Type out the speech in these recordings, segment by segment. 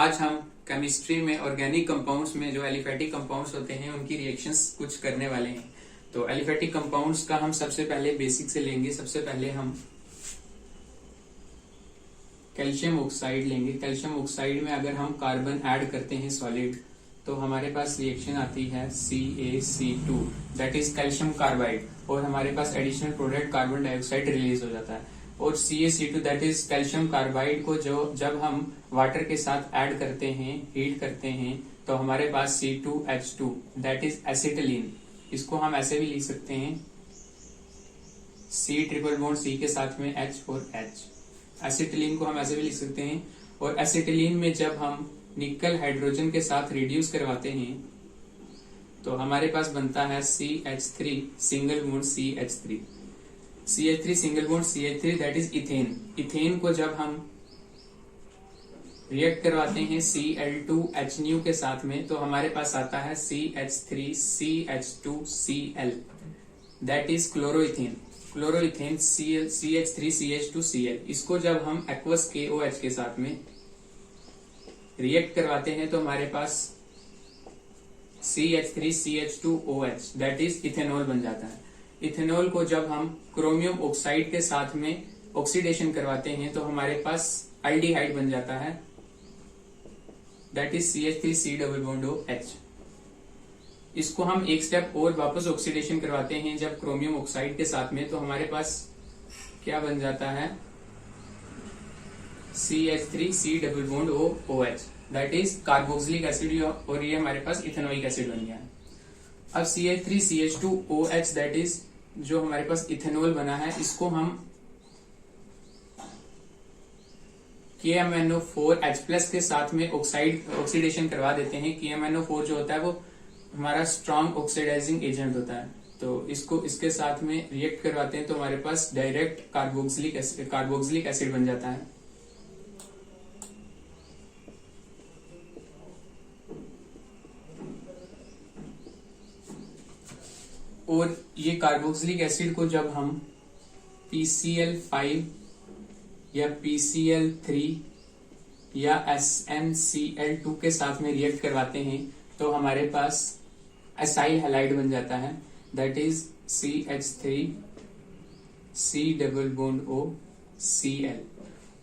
आज हम केमिस्ट्री में ऑर्गेनिक कंपाउंड्स में जो एलिफेटिक कंपाउंड्स होते हैं उनकी रिएक्शंस कुछ करने वाले हैं। तो एलिफेटिक कंपाउंड्स का हम सबसे पहले बेसिक से लेंगे। सबसे पहले हम कैल्शियम ऑक्साइड लेंगे। कैल्शियम ऑक्साइड में अगर हम कार्बन ऐड करते हैं सॉलिड तो हमारे पास रिएक्शन आती है CaC2 that is calcium carbide, और हमारे पास additional product carbon dioxide release हो जाता है। और CaC2 that is calcium carbide को जब हम वाटर के साथ ऐड करते हैं, हीट करते हैं, तो हमारे पास C2H2 दैट इज एसिटिलीन। इसको हम ऐसे भी लिख सकते हैं C ट्रिपल बॉन्ड C के साथ में H और H। एसिटिलीन को हम ऐसे भी लिख सकते हैं। और एसिटिलीन में जब हम निकल हाइड्रोजन के साथ रिड्यूस करवाते हैं तो हमारे पास बनता है CH3 single bond CH3। CH3 single bond CH3 that is ethane. Ethane को जब हम रिएक्ट करवाते हैं Cl2H के साथ में तो हमारे पास आता है CH3 CH2Cl that is chloroethane. Chloroethane CH3 CH2Cl। इसको जब हम एक्वस KOH के साथ में रिएक्ट करवाते हैं तो हमारे पास CH3 CH2OH that is ethanol बन जाता है। इथेनॉल को जब हम क्रोमियम ऑक्साइड के साथ में ऑक्सीडेशन करवाते हैं तो हमारे पास एल्डिहाइड बन जाता है that is CH3C double bond OH। इसको हम एक स्टेप और वापस ऑक्सीडेशन करवाते हैं जब क्रोमियम ऑक्साइड के साथ में तो हमारे पास क्या बन जाता है CH3C double bond OH that is carboxylic acid, और ये हमारे पास इथेनोइक एसिड बन गया है। अब CH3CH2OH दैट इज जो हमारे पास इथेनॉल बना है, इसको हम KMnO4H+ के साथ में ऑक्सीडेशन करवा देते हैं। KMnO4 जो होता है वो हमारा स्ट्रॉन्ग ऑक्सीडाइजिंग एजेंट होता है, तो इसको इसके साथ में रिएक्ट करवाते हैं तो हमारे पास डायरेक्ट कार्बोक्सिलिक एसिड बन जाता है। और ये कार्बोक्सिलिक एसिड को जब हम PCl5 या PCl3 या SnCl2 के साथ में रिएक्ट करवाते हैं तो हमारे पास एसाइल हैलाइड बन जाता है that is CH3C double bond OCl।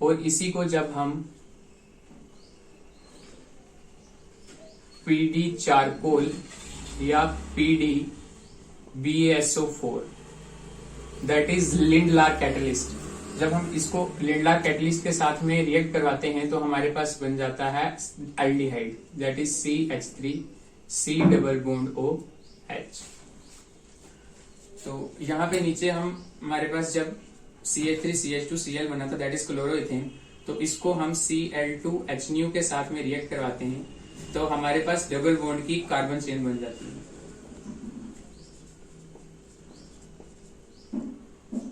और इसी को जब हम PD चारकोल या PD BaSO4 that is Lindlar catalyst, जब हम इसको लिंडलार कैटलिस्ट के साथ में रिएक्ट करवाते हैं तो हमारे पास बन जाता है aldehyde that is CH3C double bond OH। तो यहाँ पे नीचे हमारे पास जब CH3CH2Cl बना था दैट इज क्लोरोइथेन, तो इसको हम Cl2H के साथ में रिएक्ट करवाते हैं तो हमारे पास डबल बॉन्ड की कार्बन चेन बन जाती है।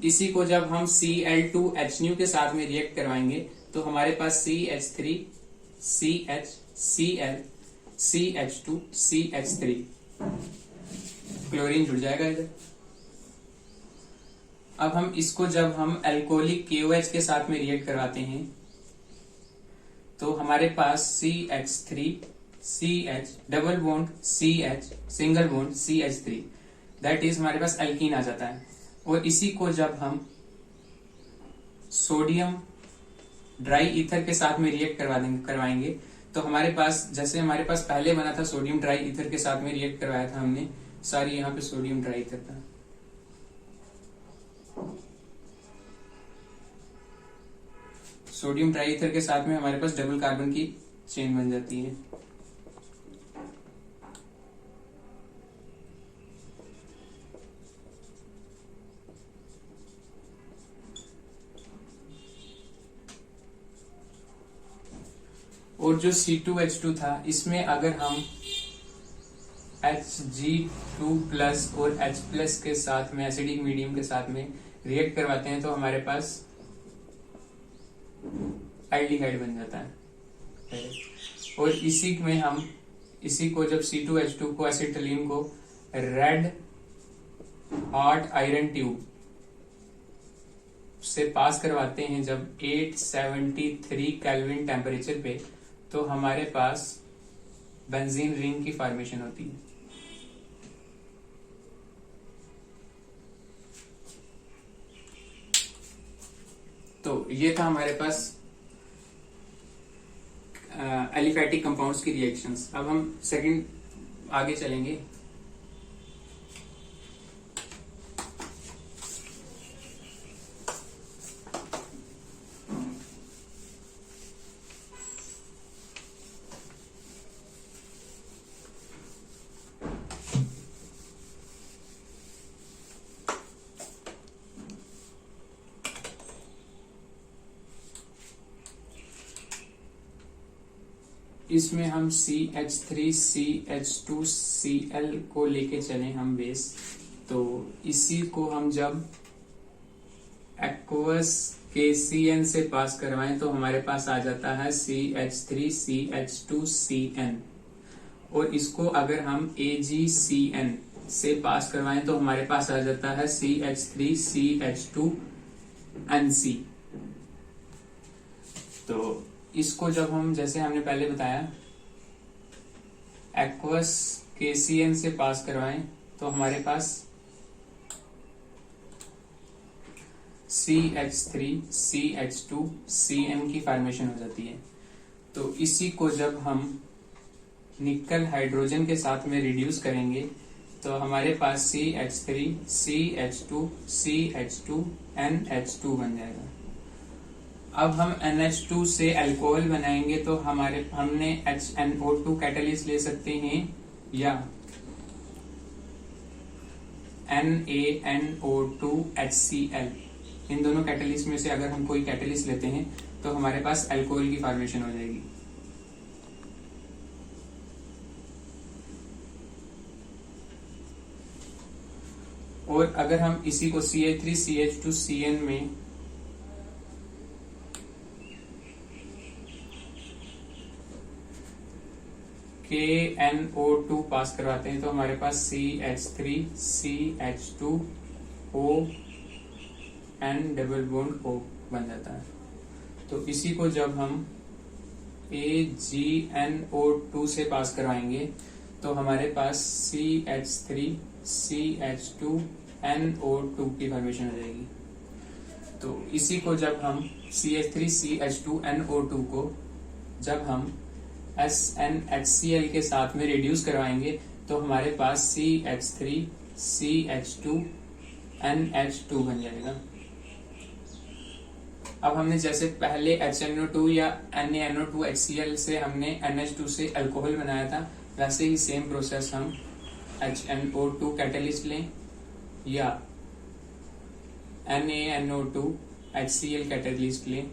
इसी को जब हम Cl2H के साथ में रिएक्ट करवाएंगे तो हमारे पास CH3 CH Cl CH2 CH3 chlorine जुड़ जाएगा इधर। अब हम इसको जब हम एल्कोहलिक KOH के साथ में रिएक्ट करवाते हैं तो हमारे पास CH3 CH double bond CH single bond CH3 that is हमारे पास एल्कीन आ जाता है। और इसी को जब हम सोडियम ड्राई ईथर के साथ में रिएक्ट करवाएंगे तो हमारे पास, जैसे हमारे पास पहले बना था सोडियम ड्राई ईथर के साथ में रिएक्ट करवाया था हमने, सारी यहाँ पे सोडियम ड्राई ईथर था। सोडियम ड्राई ईथर के साथ में हमारे पास डबल कार्बन की चेन बन जाती है। और जो C2H2 था इसमें अगर हम Hg2+ और H+ के साथ में एसिडिक मीडियम के साथ में रिएक्ट करवाते हैं तो हमारे पास एल्डिहाइड बन जाता है। और इसी में हम इसी को जब C2H2 को एसिटिलीन को रेड हॉट आयरन ट्यूब से पास करवाते हैं जब 873 केल्विन टेम्परेचर पे, तो हमारे पास बेंजीन रिंग की फॉर्मेशन होती है। तो ये था हमारे पास एलिफैटिक कंपाउंड्स की रिएक्शंस। अब हम सेकंड आगे चलेंगे। इसमें हम CH3CH2Cl को लेके चले हम बेस। तो इसी को हम जब एक्वस KCN से पास करवाएं तो हमारे पास आ जाता है CH3CH2Cn। और इसको अगर हम AgCN से पास करवाएं तो हमारे पास आ जाता है CH3CH2NC। तो इसको जब हम, जैसे हमने पहले बताया, एक्वस KCN से पास करवाएं तो हमारे पास CH3CH2Cn की फॉर्मेशन हो जाती है। तो इसी को जब हम निकल हाइड्रोजन के साथ में रिड्यूस करेंगे तो हमारे पास CH3CH2CH2NH2 बन जाएगा। अब हम NH2 से अल्कोहल बनाएंगे तो हमने HNO2 कैटलिस्ट ले सकते हैं या NaNO2HCl। इन दोनों कैटलिस्ट में से अगर हम कोई कैटलिस्ट लेते हैं तो हमारे पास अल्कोहल की फॉर्मेशन हो जाएगी। और अगर हम इसी को CH3CH2Cn में KNO2 पास करवाते हैं तो हमारे पास CH3CH2ON डबल बॉन्ड O बन जाता है। तो इसी को जब हम AgNO2 से पास करवाएंगे तो हमारे पास CH3CH2NO2 की फॉर्मेशन हो जाएगी। तो इसी को जब हम CH3CH2NO2 को जब हम SnHCl के साथ में रिड्यूस करवाएंगे तो हमारे पास CH3CH2NH2 बन जाएगा। अब हमने जैसे पहले HNO2 या NaNO2HCl से हमने NH2 से अल्कोहल बनाया था, वैसे ही सेम प्रोसेस हम HNO2 कैटलिस्ट लें या NaNO2HCl कैटलिस्ट लें।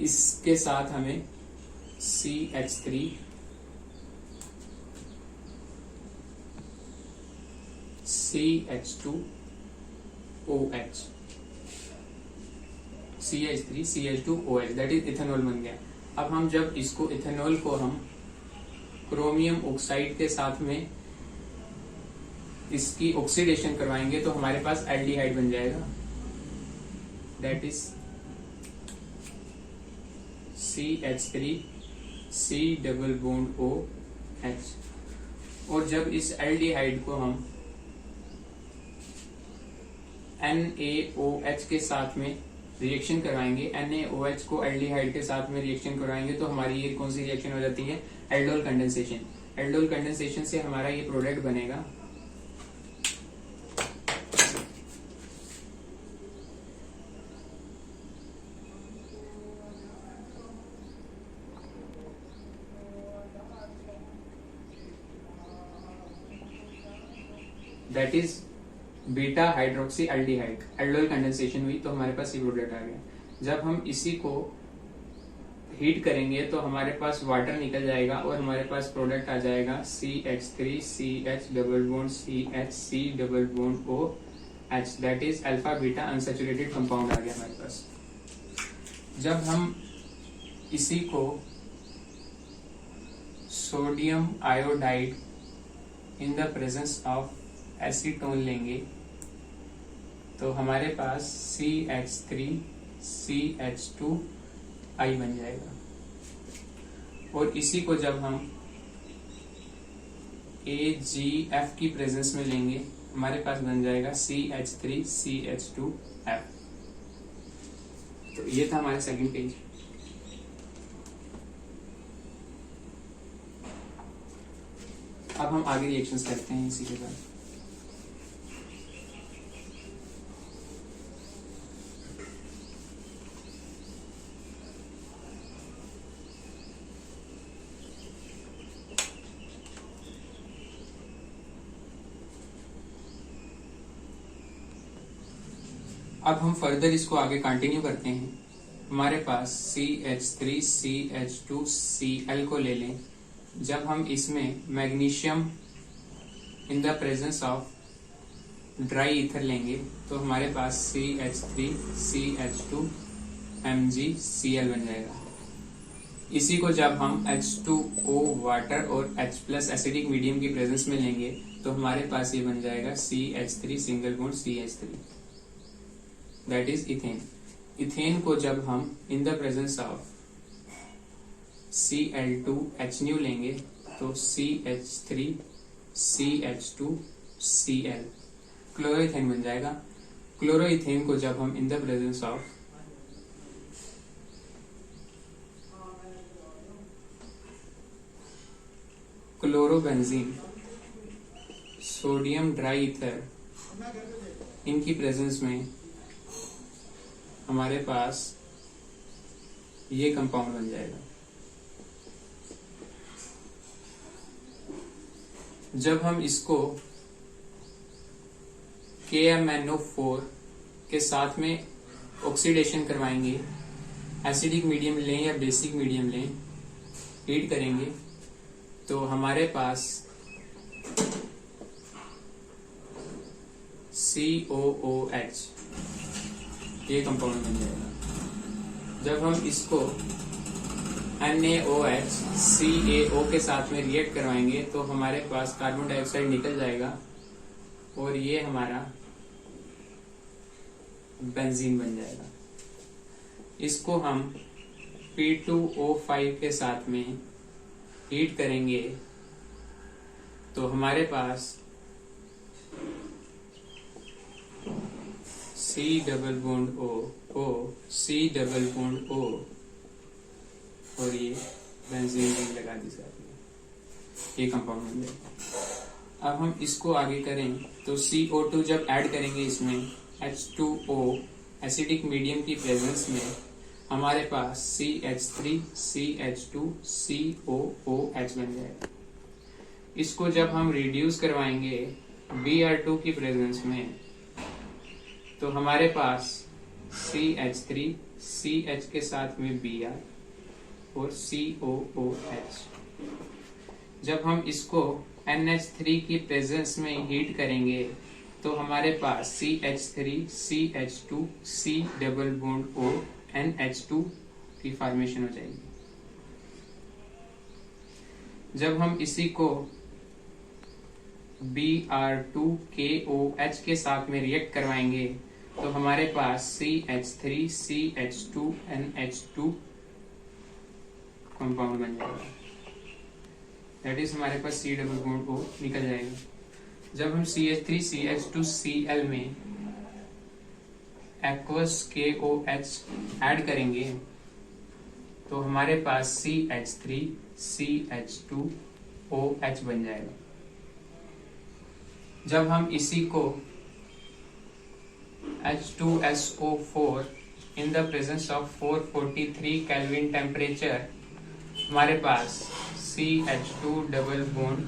इसके साथ हमें CH3CH2OH दैट इज इथेनॉल बन गया। अब हम जब इसको इथेनॉल को हम क्रोमियम ऑक्साइड के साथ में इसकी ऑक्सीडेशन करवाएंगे तो हमारे पास एल्डिहाइड बन जाएगा, that is CH3C double bond OH। और जब इस एल्डिहाइड को हम NaOH के साथ में रिएक्शन करवाएंगे, NaOH को एल्डिहाइड के साथ में रिएक्शन करवाएंगे तो हमारी ये कौन सी रिएक्शन हो जाती है? Aldol condensation. एल्डोल कंडेंसेशन से हमारा ये प्रोडक्ट बनेगा that is beta hydroxy aldehyde. Aldol condensation हुई तो हमारे पास ये प्रोडक्ट आ गया। जब हम इसी को हीट करेंगे तो हमारे पास वाटर निकल जाएगा और हमारे पास प्रोडक्ट आ जाएगा CH3CH double bond CHC double bond OH that is alpha beta unsaturated compound आ गया हमारे पास। जब हम इसी को sodium iodide in the presence of acetone लेंगे तो हमारे पास CH3CH2I बन जाएगा। और इसी को जब हम AgF की प्रेजेंस में लेंगे हमारे पास बन जाएगा CH3CH2F। तो ये था हमारा सेकंड पेज। अब हम आगे रिएक्शंस करते हैं इसी के साथ। अब हम फर्दर इसको आगे कंटिन्यू करते हैं। हमारे पास CH3CH2Cl को ले लें। जब हम इसमें magnesium in the presence of dry ether लेंगे तो हमारे पास CH3CH2MgCl बन जाएगा। इसी को जब हम H2O वाटर और H+ एसिडिक मीडियम की प्रेजेंस में लेंगे तो हमारे पास ये बन जाएगा CH3 single bond CH3, that is ethane. Ethane को जब हम इन द प्रेजेंस ऑफ Cl2H लेंगे तो CH3CH2Cl क्लोरोइथेन बन जाएगा। क्लोरोइथेन को जब हम इन the presence of chlorobenzene, sodium dry ether, इनकी प्रेजेंस में हमारे पास ये कंपाउंड बन जाएगा। जब हम इसको KMnO4 के साथ में ऑक्सीडेशन करवाएंगे, एसिडिक मीडियम लें या बेसिक मीडियम लें, हीट करेंगे तो हमारे पास COOH ये कंपाउंड बन जाएगा। जब हम इसको NaOH CaO के साथ में रिएक्ट करवाएंगे तो हमारे पास कार्बन डाइऑक्साइड निकल जाएगा और ये हमारा बेंजीन बन जाएगा। इसको हम P2O5 के साथ में हीट करेंगे तो हमारे पास C double bond O C double bond O और ये बेंजीन रिंग लगा दी जाती है, ये कंपाउंड बन जाएगा। अब हम इसको आगे करें तो CO2 जब ऐड करेंगे इसमें H2O एसिडिक मीडियम की प्रेजेंस में हमारे पास CH3CH2COOH बन जाएगा। इसको जब हम रिड्यूस करवाएंगे Br2 की प्रेजेंस में तो हमारे पास CH3CH के साथ में Br और COOH। जब हम इसको NH3 की प्रेजेंस में हीट करेंगे तो हमारे पास CH3CH2C double bond O NH2 की फॉर्मेशन हो जाएगी। जब हम इसी को Br2KOH के साथ में रिएक्ट करवाएंगे तो हमारे पास CH3CH2NH2 कंपाउंड बन जाएगा, दैट इज हमारे पास C डबल बॉन्ड O निकल जाएगा। जब हम CH3CH2Cl में एक्वस KOH ऐड करेंगे तो हमारे पास CH3CH2OH बन जाएगा। जब हम इसी को H2SO4 in the presence of 443 kelvin temperature हमारे पास CH2 डबल बॉन्ड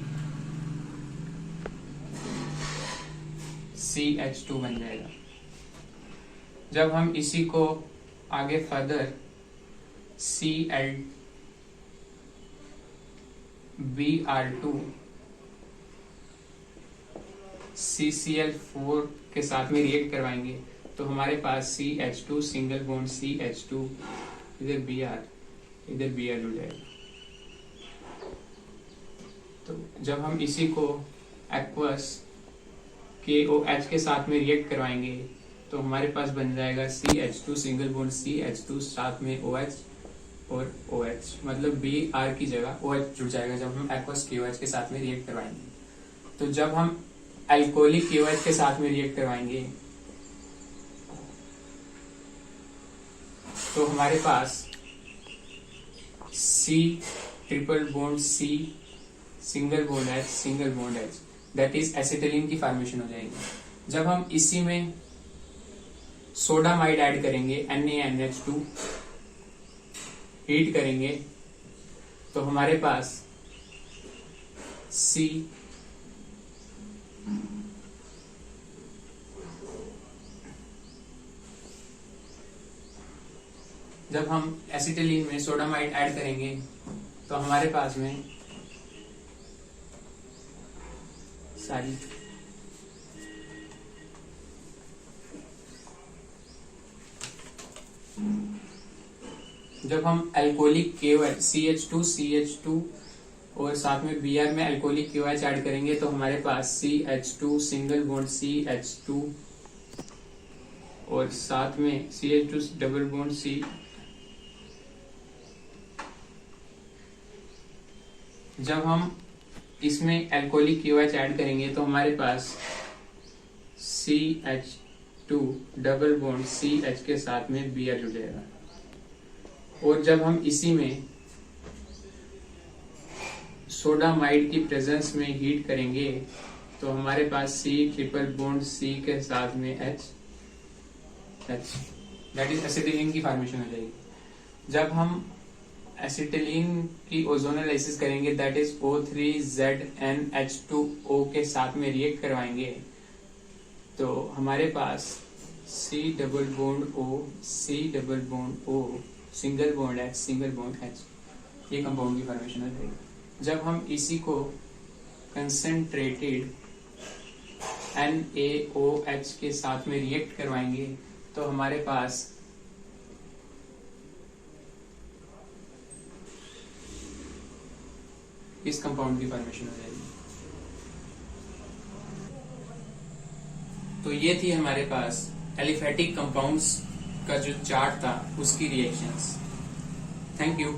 CH2 बन जाएगा। जब हम इसी को आगे फर्दर Br2 CCl4 के साथ में रिएक्ट करवाएंगे तो हमारे पास CH2 सिंगल बॉन्ड CH2 इधर Br इधर Br हो जाएगा। तो जब हम इसी को एक्वस KOH के साथ में रिएक्ट करवाएंगे तो हमारे पास बन जाएगा CH2 सिंगल बॉन्ड CH2 साथ में OH और OH, मतलब Br की जगह OH जुड़ जाएगा जब हम एक्वस KOH के साथ में रिएक्ट करवाएंगे। तो जब हम अल्कोहलिक KOH के साथ में रिएक्ट करवाएंगे तो हमारे पास C triple bond C single bond H single bond H, that is acetylene की फॉर्मेशन हो जाएगी। जब हम इसी में सोडामाइड ऐड करेंगे NaNH2, हीट करेंगे तो हमारे पास C जब हम एसिटिलीन में सोडामाइड ऐड करेंगे तो हमारे पास में सारी जब हम अल्कोहलिक KOH CH2 और साथ में Br में अल्कोहलिक KOH ऐड करेंगे तो हमारे पास CH2 सिंगल बॉन्ड CH2 और साथ में CH2 डबल बॉन्ड C। जब हम इसमें अल्कोहलिक KOH ऐड करेंगे तो हमारे पास CH2 डबल बॉन्ड CH के साथ में Br जुड़ जाएगा। और जब हम इसी में सोडामाइड की प्रेजेंस में हीट करेंगे तो हमारे पास C ट्रिपल बॉन्ड C के साथ में H दैट इज एसिटिलीन की फॉर्मेशन हो जाएगी। जब हम एसिटिलीन की ओजोनोलाइसिस करेंगे दैट इज O3ZnH2O के साथ में रिएक्ट करवाएंगे तो हमारे पास C double bond O C double bond O single bond H single bond H, ये कंपाउंड की फॉर्मेशन हो जाएगी। जब हम इसी को कंसंट्रेटेड NaOH के साथ में रिएक्ट करवाएंगे तो हमारे पास इस कंपाउंड की फॉर्मेशन हो जाएगी। तो ये थी हमारे पास एलिफेटिक कंपाउंड्स का जो चार्ट था उसकी रिएक्शंस। Thank you.